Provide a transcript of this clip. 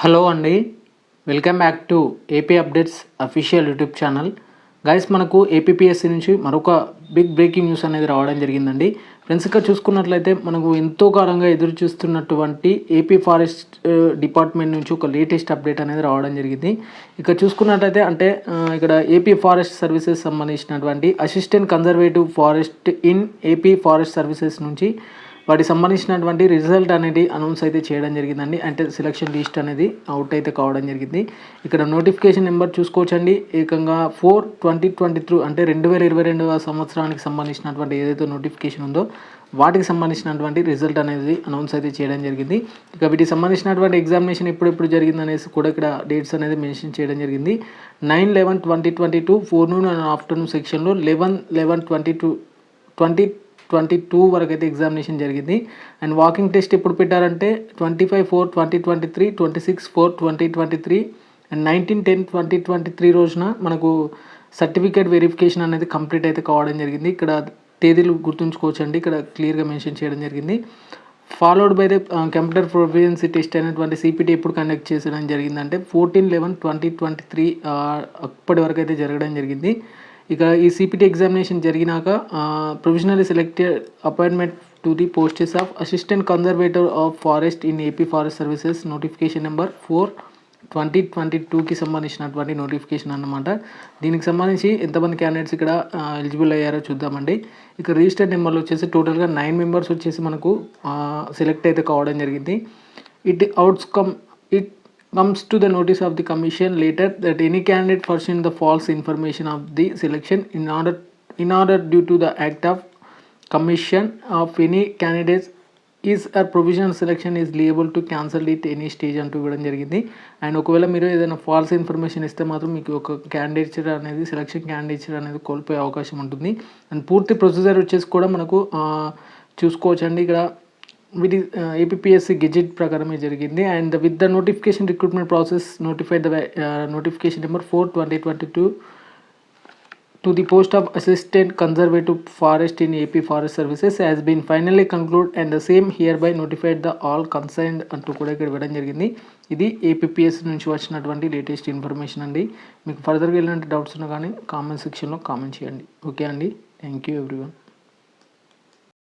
Hello అండి, welcome back to AP updates official YouTube channel. Guys, మనకు APPSC నుంచి మరొక బిగ్ బ్రేకింగ్ న్యూస్ అనేది రావడం జరిగిందండి. ఫ్రెండ్స్, ఇక్కడ చూసుకున్నట్లయితే మనకు ఎంతో కాలంగా ఎదురు చూస్తున్నటువంటి ఏపీ ఫారెస్ట్ డిపార్ట్మెంట్ నుంచి ఒక లేటెస్ట్ అప్డేట్ అనేది రావడం జరిగింది. ఇక్కడ చూసుకున్నట్లయితే ఇక్కడ ఏపీ ఫారెస్ట్ సర్వీసెస్ సంబంధించినటువంటి assistant conservative forest in AP forest services నుంచి వాటికి సంబంధించినటువంటి రిజల్ట్ అనేది అనౌన్స్ అయితే చేయడం జరిగిందండి. అంటే సెలక్షన్ లిస్ట్ అనేది అవుట్ అయితే కావడం జరిగింది. ఇక్కడ నోటిఫికేషన్ నెంబర్ చూసుకోవచ్చండి. ఏకంగా 4/2023 అంటే 2022 సంవత్సరానికి సంబంధించినటువంటి ఏదైతే నోటిఫికేషన్ ఉందో వాటికి సంబంధించినటువంటి రిజల్ట్ అనేది అనౌన్స్ అయితే చేయడం జరిగింది. ఇక వీటికి సంబంధించినటువంటి ఎగ్జామినేషన్ ఎప్పుడు జరిగింది అనేసి కూడా ఇక్కడ డేట్స్ అనేది మెన్షన్ చేయడం జరిగింది. 9/11/2022 ఫోర్నూన్ అండ్ ఆఫ్టర్నూన్ సెక్షన్లో 11/11/2022 వరకు అయితే ఎగ్జామినేషన్ జరిగింది. అండ్ వాకింగ్ టెస్ట్ ఎప్పుడు పెట్టారంటే 25/4/2023, 26/4/2023 అండ్ 19/10/2023 రోజున మనకు సర్టిఫికేట్ వెరిఫికేషన్ అనేది కంప్లీట్ అయితే కావడం జరిగింది. ఇక్కడ తేదీలు గుర్తుంచుకోవచ్చండి, ఇక్కడ క్లియర్గా మెన్షన్ చేయడం జరిగింది. Followed by the computer proficiency test అనేటువంటి సిపిటి ఎప్పుడు కండక్ట్ చేయడం జరిగిందంటే 14/11/2023 అప్పటి వరకు అయితే జరగడం జరిగింది. ఇక ఈ సిపిటి ఎగ్జామినేషన్ జరిగినాక provisionally selected appointment to the posts of assistant conservator of forest in AP forest services notification number 4/2022కి సంబంధించినటువంటి నోటిఫికేషన్ అన్నమాట. దీనికి సంబంధించి ఎంతమంది క్యాండిడేట్స్ ఇక్కడ ఎలిజిబుల్ అయ్యారో చూద్దామండి. ఇక రిజిస్టర్డ్ నెంబర్లు వచ్చేసి టోటల్గా 9 మెంబర్స్ వచ్చేసి మనకు సెలెక్ట్ అయితే కావడం జరిగింది. It comes to the notice of the commission later that any candidate pursuing the false information of the selection in order due to the act of commission of any candidates is a provisional selection is liable to cancel it any stage అంటూ ఇవ్వడం జరిగింది. And ఒకవేళ మీరు ఏదైనా false information ఇస్తే మాత్రం మీకు ఒక క్యాండిడేచర్ అనేది సెలక్షన్ క్యాండిడేచర్ అనేది కోల్పోయే అవకాశం ఉంటుంది. అండ్ పూర్తి ప్రొసీజర్ వచ్చేసి కూడా మనకు చూసుకోవచ్చండి. ఇక్కడ వీటి ఏపీఎస్సీ గెజెట్ ప్రకారమే జరిగింది. And with the notification recruitment process notified the notification number 4/2022 to the post of assistant conservative forest in AP forest services has been finally concluded and the same hereby notified the all concerned అంటూ కూడా ఇక్కడ ఇవ్వడం జరిగింది. ఇది APSC నుంచి వచ్చినటువంటి latest information అండి. మీకు ఫర్దర్గా ఎలాంటి డౌట్స్ ఉన్నా కానీ కామెంట్ సెక్షన్లో కామెంట్ చేయండి. ఓకే అండి, థ్యాంక్ యూ ఎవ్రీవన్.